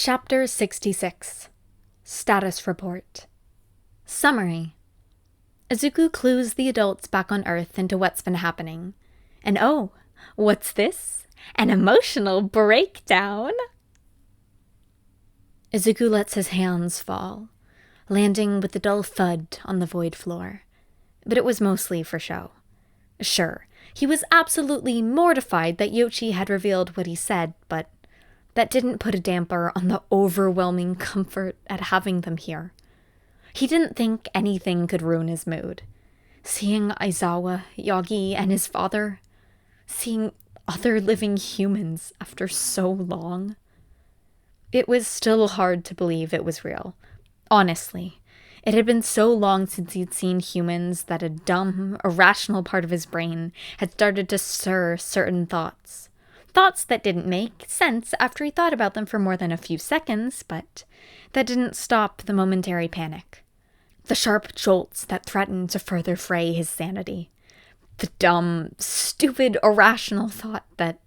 Chapter 66. Status Report. Summary. Izuku clues the adults back on Earth into what's been happening. And oh, what's this? An emotional breakdown! Izuku lets his hands fall, landing with a dull thud on the void floor. But it was mostly for show. Sure, he was absolutely mortified that Yoichi had revealed what he said, but that didn't put a damper on the overwhelming comfort at having them here. He didn't think anything could ruin his mood. Seeing Aizawa, Yagi, and his father. Seeing other living humans after so long. It was still hard to believe it was real. Honestly, it had been so long since he'd seen humans that a dumb, irrational part of his brain had started to stir certain thoughts. Thoughts that didn't make sense after he thought about them for more than a few seconds, but that didn't stop the momentary panic. The sharp jolts that threatened to further fray his sanity. The dumb, stupid, irrational thought that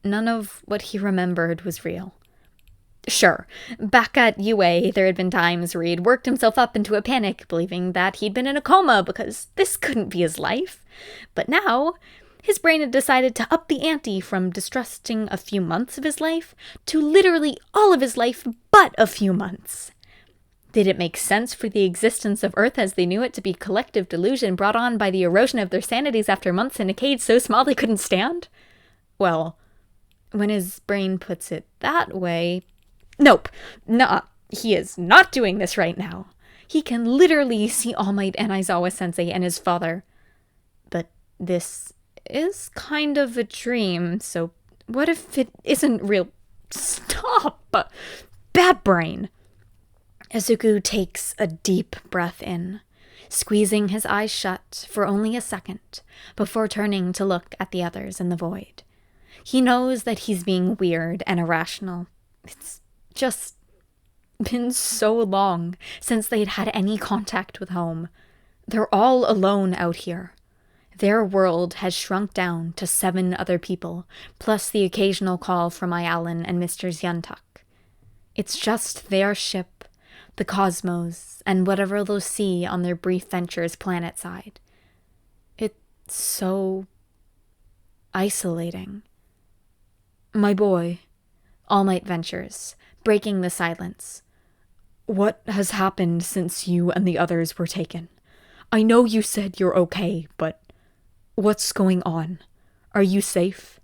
none of what he remembered was real. Sure, back at UA, there had been times where he'd worked himself up into a panic, believing that he'd been in a coma because this couldn't be his life. But now, his brain had decided to up the ante from distrusting a few months of his life to literally all of his life but a few months. Did it make sense for the existence of Earth as they knew it to be collective delusion brought on by the erosion of their sanities after months in a cage so small they couldn't stand? Well, when his brain puts it that way, nope, nah, he is not doing this right now. He can literally see All Might and Aizawa-sensei and his father. But this is kind of a dream, so what if it isn't real? Stop! Bad brain! Izuku takes a deep breath in, squeezing his eyes shut for only a second before turning to look at the others in the void. He knows that he's being weird and irrational. It's just been so long since they'd had any contact with home. They're all alone out here. Their world has shrunk down to 7 other people, plus the occasional call from Ayalin and Mr. Xiantak. It's just their ship, the Cosmos, and whatever they'll see on their brief ventures planetside. It's so isolating. My boy, All Might ventures, breaking the silence. What has happened since you and the others were taken? I know you said you're okay, but what's going on? Are you safe?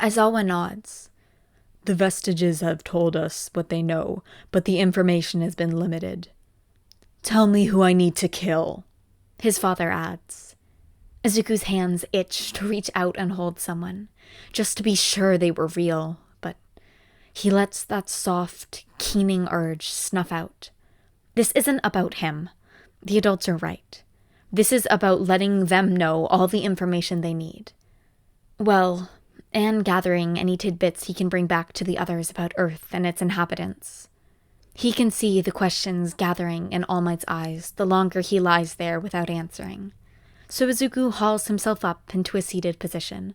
Aizawa nods. The vestiges have told us what they know, but the information has been limited. Tell me who I need to kill, his father adds. Izuku's hands itch to reach out and hold someone, just to be sure they were real, but he lets that soft, keening urge snuff out. This isn't about him. The adults are right. This is about letting them know all the information they need. Well, and gathering any tidbits he can bring back to the others about Earth and its inhabitants. He can see the questions gathering in All Might's eyes the longer he lies there without answering. So Izuku hauls himself up into a seated position.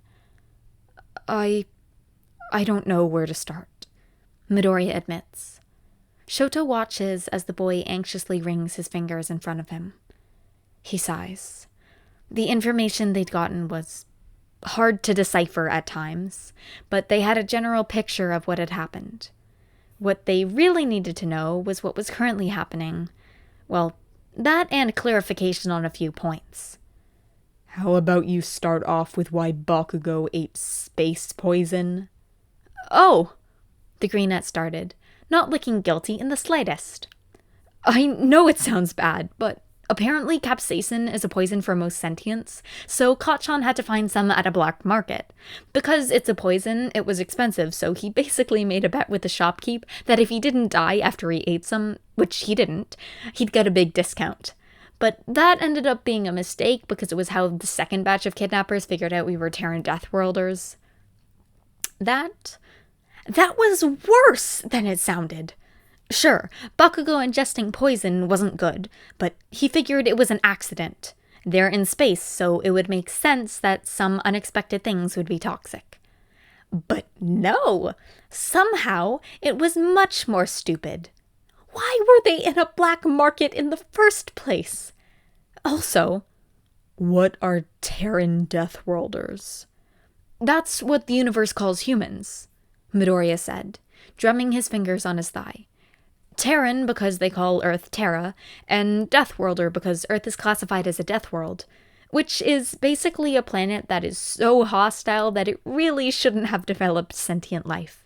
I don't know where to start, Midoriya admits. Shoto watches as the boy anxiously wrings his fingers in front of him. He sighs. The information they'd gotten was hard to decipher at times, but they had a general picture of what had happened. What they really needed to know was what was currently happening. Well, that and clarification on a few points. How about you start off with why Bakugo ate space poison? Oh, the greenette started, not looking guilty in the slightest. I know it sounds bad, but apparently capsaicin is a poison for most sentients, so Kacchan had to find some at a black market. Because it's a poison, it was expensive, so he basically made a bet with the shopkeep that if he didn't die after he ate some, which he didn't, he'd get a big discount. But that ended up being a mistake because it was how the second batch of kidnappers figured out we were Terran deathworlders. That was worse than it sounded. Sure, Bakugo ingesting poison wasn't good, but he figured it was an accident. They're in space, so it would make sense that some unexpected things would be toxic. But no, somehow it was much more stupid. Why were they in a black market in the first place? Also, what are Terran deathworlders? That's what the universe calls humans, Midoriya said, drumming his fingers on his thigh. Terran because they call Earth Terra, and Deathworlder because Earth is classified as a death world, which is basically a planet that is so hostile that it really shouldn't have developed sentient life.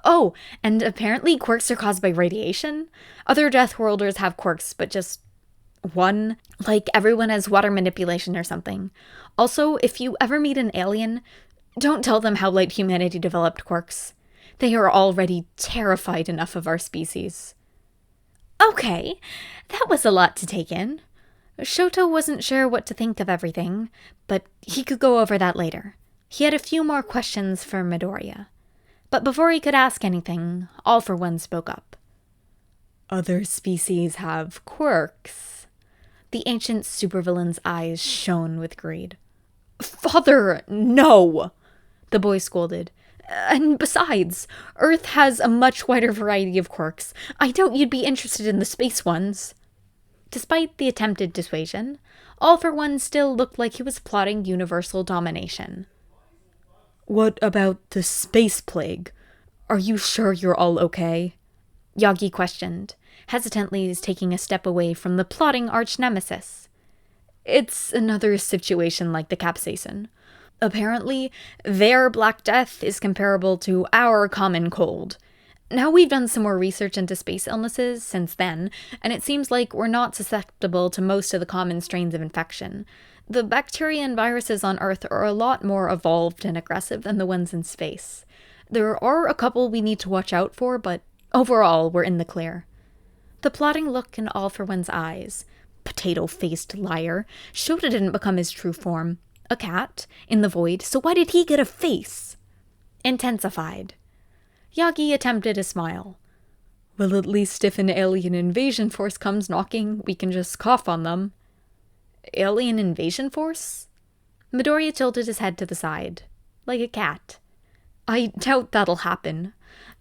Oh, and apparently quirks are caused by radiation? Other Deathworlders have quirks, but just one. Like everyone has water manipulation or something. Also, if you ever meet an alien, don't tell them how late humanity developed quirks. They are already terrified enough of our species. Okay, that was a lot to take in. Shoto wasn't sure what to think of everything, but he could go over that later. He had a few more questions for Midoriya. But before he could ask anything, All for One spoke up. Other species have quirks. The ancient supervillain's eyes shone with greed. Father, no! The boy scolded. And besides, Earth has a much wider variety of quirks. I doubt you'd be interested in the space ones. Despite the attempted dissuasion, All for One still looked like he was plotting universal domination. What about the space plague? Are you sure you're all okay? Yagi questioned, hesitantly taking a step away from the plotting arch-nemesis. It's another situation like the capsaicin. Apparently, their Black Death is comparable to our common cold. Now we've done some more research into space illnesses since then, and it seems like we're not susceptible to most of the common strains of infection. The bacteria and viruses on Earth are a lot more evolved and aggressive than the ones in space. There are a couple we need to watch out for, but overall, we're in the clear. The plotting look in All for One's eyes, potato-faced liar, showed it didn't become his true form. A cat, in the void, so why did he get a face? Intensified. Yagi attempted a smile. Well, at least if an alien invasion force comes knocking, we can just cough on them. Alien invasion force? Midoriya tilted his head to the side, like a cat. I doubt that'll happen.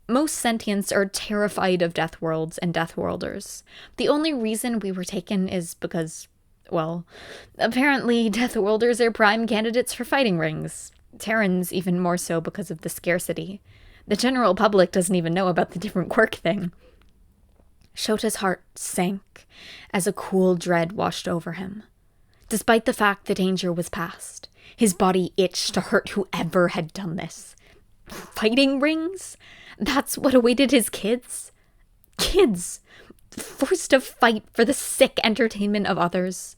Most sentients are terrified of death worlds and deathworlders. The only reason we were taken is because, well, apparently deathworlders are prime candidates for fighting rings. Terrans even more so because of the scarcity. The general public doesn't even know about the different quirk thing. Shota's heart sank as a cool dread washed over him. Despite the fact the danger was past, his body itched to hurt whoever had done this. Fighting rings? That's what awaited his kids? Kids! Forced to fight for the sick entertainment of others.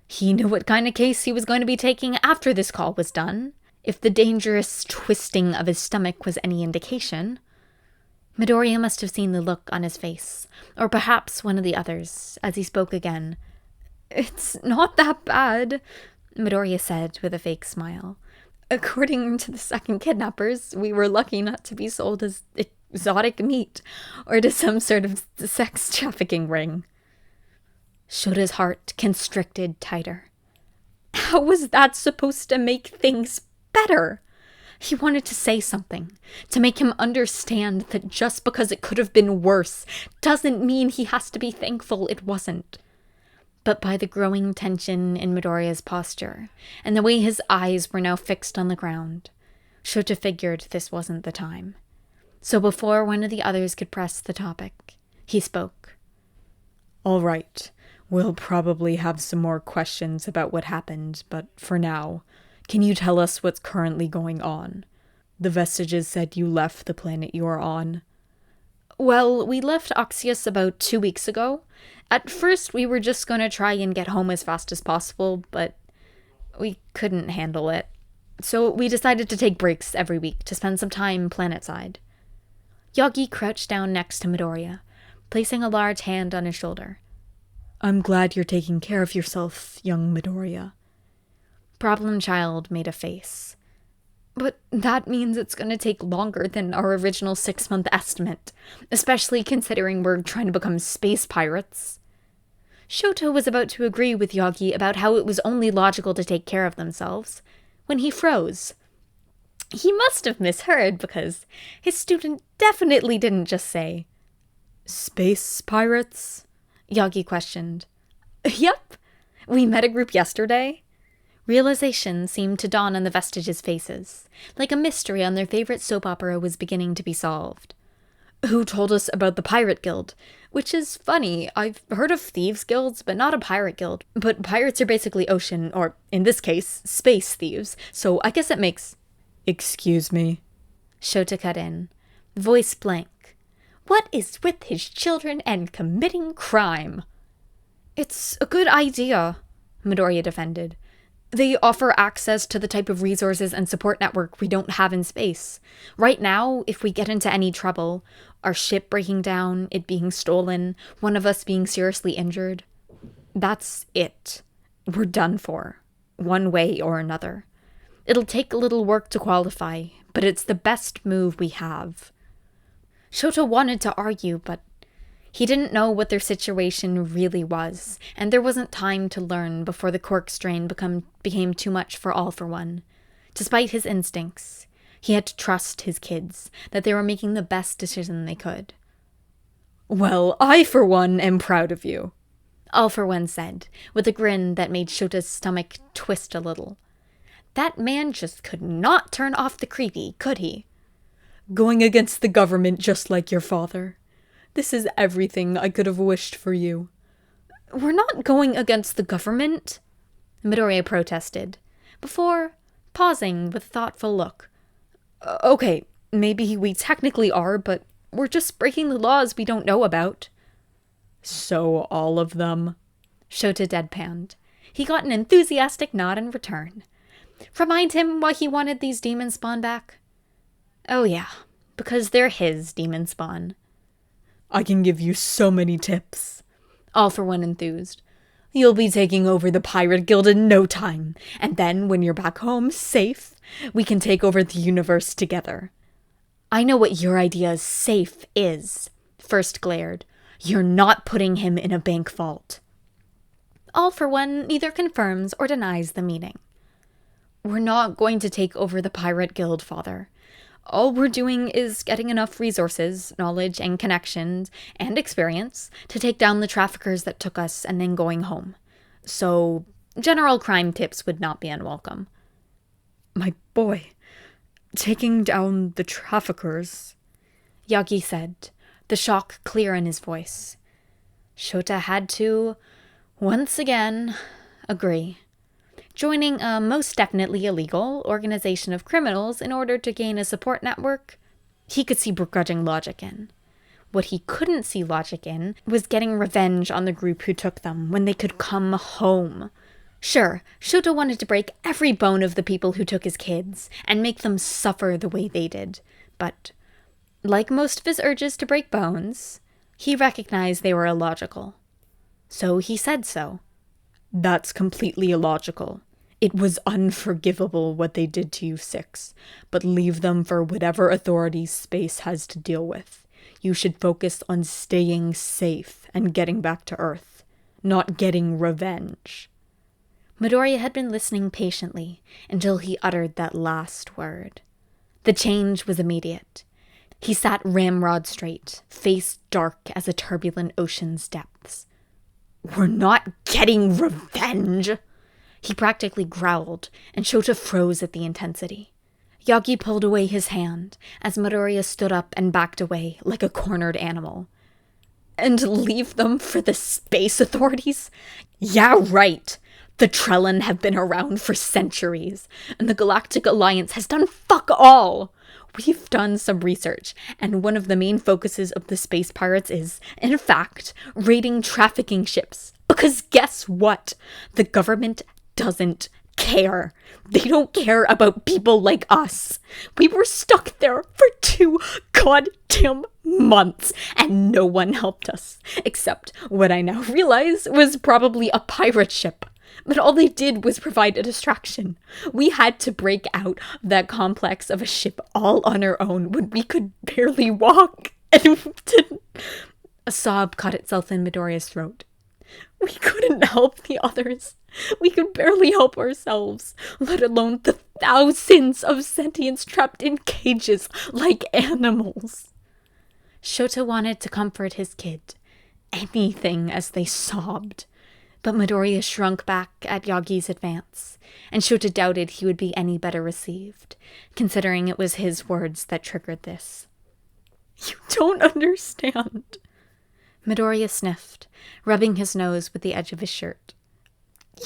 He knew what kind of case he was going to be taking after this call was done, if the dangerous twisting of his stomach was any indication. Midoriya must have seen the look on his face, or perhaps one of the others, as he spoke again. It's not that bad, Midoriya said with a fake smile. According to the second kidnappers, we were lucky not to be sold as exotic meat, or to some sort of sex trafficking ring. Shota's heart constricted tighter. How was that supposed to make things better? He wanted to say something, to make him understand that just because it could have been worse doesn't mean he has to be thankful it wasn't. But by the growing tension in Midoriya's posture, and the way his eyes were now fixed on the ground, Shota figured this wasn't the time. So before one of the others could press the topic, he spoke. All right, we'll probably have some more questions about what happened, but for now, can you tell us what's currently going on? The vestiges said you left the planet you are on. Well, we left Oxyus about 2 weeks ago. At first, we were just going to try and get home as fast as possible, but we couldn't handle it. So we decided to take breaks every week to spend some time planetside. Yagi crouched down next to Midoriya, placing a large hand on his shoulder. I'm glad you're taking care of yourself, young Midoriya. Problem Child made a face. But that means it's going to take longer than our original 6-month estimate, especially considering we're trying to become space pirates. Shoto was about to agree with Yagi about how it was only logical to take care of themselves, when he froze. He must have misheard because his student definitely didn't just say, "Space pirates?" Yagi questioned. "Yep. We met a group yesterday." Realization seemed to dawn on the Vestiges' faces, like a mystery on their favorite soap opera was beginning to be solved. "Who told us about the pirate guild? Which is funny, I've heard of thieves' guilds, but not a pirate guild. But pirates are basically ocean, or in this case, space thieves, so I guess it makes..." "Excuse me?" Shota cut in, voice blank. What is with his children and committing crime? "It's a good idea," Midoriya defended. "They offer access to the type of resources and support network we don't have in space. Right now, if we get into any trouble, our ship breaking down, it being stolen, one of us being seriously injured, that's it. We're done for, one way or another. It'll take a little work to qualify, but it's the best move we have." Shota wanted to argue, but he didn't know what their situation really was, and there wasn't time to learn before the quirk strain became too much for All for One. Despite his instincts, he had to trust his kids, that they were making the best decision they could. "Well, I, for one, am proud of you," All for One said, with a grin that made Shota's stomach twist a little. That man just could not turn off the creepy, could he? "Going against the government just like your father. This is everything I could have wished for you." "We're not going against the government," Midoriya protested, before pausing with a thoughtful look. "Okay, maybe we technically are, but we're just breaking the laws we don't know about." "So all of them?" Shota deadpanned. He got an enthusiastic nod in return. Remind him why he wanted these demon spawn back? Oh yeah, because they're his demon spawn. "I can give you so many tips," All for One enthused. "You'll be taking over the Pirate Guild in no time, and then when you're back home, safe, we can take over the universe together." "I know what your idea of safe is," First glared. "You're not putting him in a bank vault." All for One neither confirms or denies the meaning. "We're not going to take over the Pirate Guild, Father. All we're doing is getting enough resources, knowledge, and connections, and experience to take down the traffickers that took us and then going home. So, general crime tips would not be unwelcome." "My boy, taking down the traffickers," Yagi said, the shock clear in his voice. Shota had to, once again, agree. Joining a most definitely illegal organization of criminals in order to gain a support network, he could see begrudging logic in. What he couldn't see logic in was getting revenge on the group who took them when they could come home. Sure, Shota wanted to break every bone of the people who took his kids and make them suffer the way they did, but like most of his urges to break bones, he recognized they were illogical. So he said so. "That's completely illogical. It was unforgivable what they did to you six, but leave them for whatever authorities space has to deal with. You should focus on staying safe and getting back to Earth, not getting revenge." Midoriya had been listening patiently until he uttered that last word. The change was immediate. He sat ramrod straight, face dark as a turbulent ocean's depths. "We're not getting revenge!" He practically growled, and Shota froze at the intensity. Yagi pulled away his hand as Midoriya stood up and backed away like a cornered animal. "And leave them for the space authorities? Yeah, right! The Trellan have been around for centuries, and the Galactic Alliance has done fuck all! We've done some research, and one of the main focuses of the space pirates is, in fact, raiding trafficking ships. Because guess what? The government doesn't care. They don't care about people like us. We were stuck there for 2 goddamn months, and no one helped us. Except what I now realize was probably a pirate ship. But all they did was provide a distraction. We had to break out that complex of a ship all on our own when we could barely walk. And A sob caught itself in Midoriya's throat. "We couldn't help the others. We could barely help ourselves, let alone the thousands of sentients trapped in cages like animals. Shota wanted to comfort his kid, anything, as they sobbed. But Midoriya shrunk back at Yagi's advance, and Shota doubted he would be any better received, considering it was his words that triggered this. "You don't understand." Midoriya sniffed, rubbing his nose with the edge of his shirt.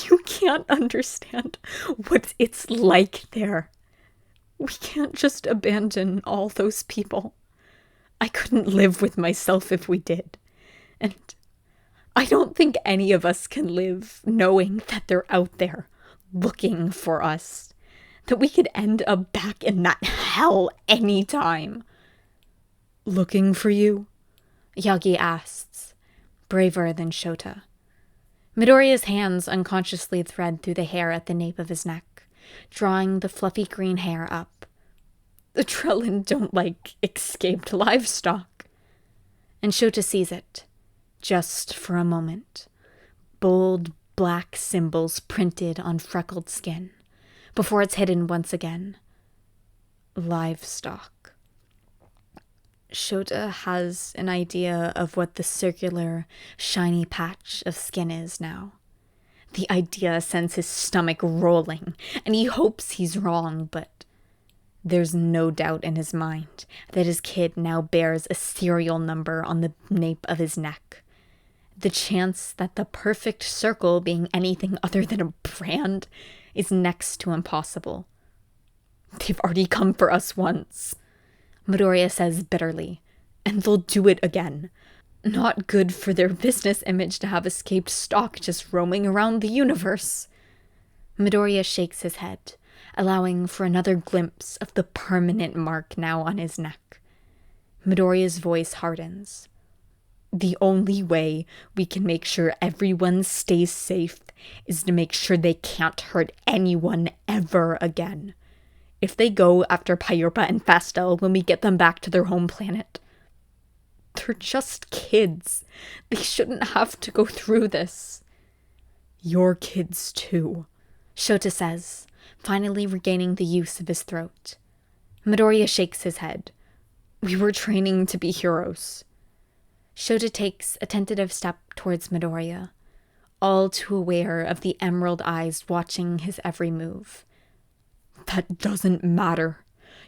"You can't understand what it's like there. We can't just abandon all those people. I couldn't live with myself if we did. And I don't think any of us can live knowing that they're out there looking for us. That we could end up back in that hell anytime." "Looking for you?" Yagi asks, braver than Shota. Midoriya's hands unconsciously thread through the hair at the nape of his neck, drawing the fluffy green hair up. "The Trellan don't like escaped livestock." And Shota sees it, just for a moment. Bold black symbols printed on freckled skin, before it's hidden once again. Livestock. Shota has an idea of what the circular, shiny patch of skin is now. The idea sends his stomach rolling, and he hopes he's wrong, but there's no doubt in his mind that his kid now bears a serial number on the nape of his neck. The chance that the perfect circle being anything other than a brand is next to impossible. "They've already come for us once," Midoriya says bitterly, "and they'll do it again. Not good for their business image to have escaped stock just roaming around the universe." Midoriya shakes his head, allowing for another glimpse of the permanent mark now on his neck. Midoriya's voice hardens. "The only way we can make sure everyone stays safe is to make sure they can't hurt anyone ever again. If they go after Pyropa and Fastel when we get them back to their home planet, they're just kids. They shouldn't have to go through this." "You're kids too," Shota says, finally regaining the use of his throat. Midoriya shakes his head. "We were training to be heroes." Shota takes a tentative step towards Midoriya, all too aware of the emerald eyes watching his every move. "That doesn't matter.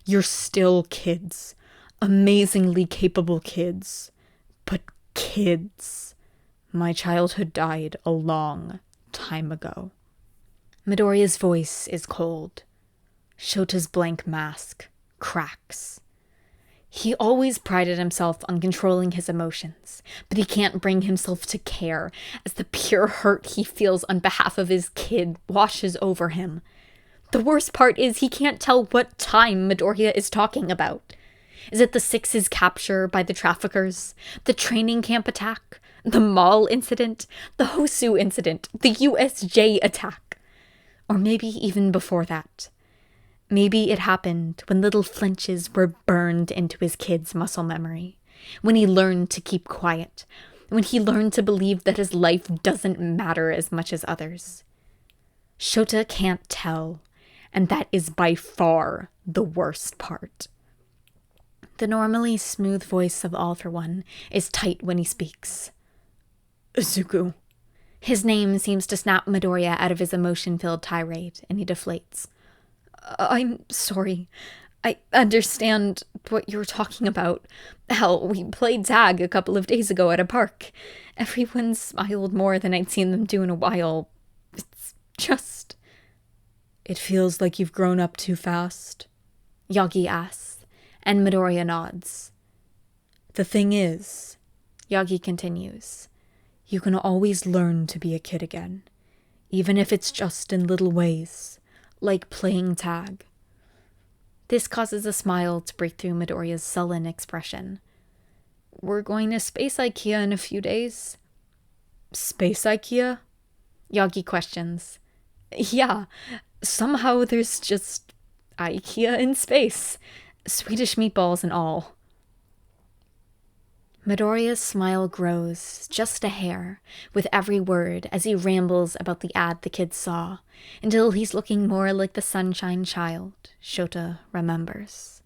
You're still kids. Amazingly capable kids. But kids. My childhood died a long time ago." Midoriya's voice is cold. Shota's blank mask cracks. He always prided himself on controlling his emotions, but he can't bring himself to care as the pure hurt he feels on behalf of his kid washes over him. The worst part is he can't tell what time Midoriya is talking about. Is it the Six's capture by the traffickers, the training camp attack, the mall incident, the Hosu incident, the USJ attack? Or maybe even before that. Maybe it happened when little flinches were burned into his kid's muscle memory, when he learned to keep quiet, when he learned to believe that his life doesn't matter as much as others. Shota can't tell, and that is by far the worst part. The normally smooth voice of All For One is tight when he speaks. "Izuku." His name seems to snap Midoriya out of his emotion-filled tirade, and he deflates. "I'm sorry. I understand what you're talking about. Hell, we played tag a couple of days ago at a park. Everyone smiled more than I'd seen them do in a while. It's just..." "It feels like you've grown up too fast?" Yagi asks, and Midoriya nods. "The thing is," Yagi continues, "you can always learn to be a kid again, even if it's just in little ways, like playing tag." This causes a smile to break through Midoriya's sullen expression. "We're going to Space IKEA in a few days." "Space IKEA?" Yagi questions. "Yeah, somehow there's just IKEA in space. Swedish meatballs and all." Midoriya's smile grows just a hair with every word as he rambles about the ad the kids saw, until he's looking more like the sunshine child Shota remembers.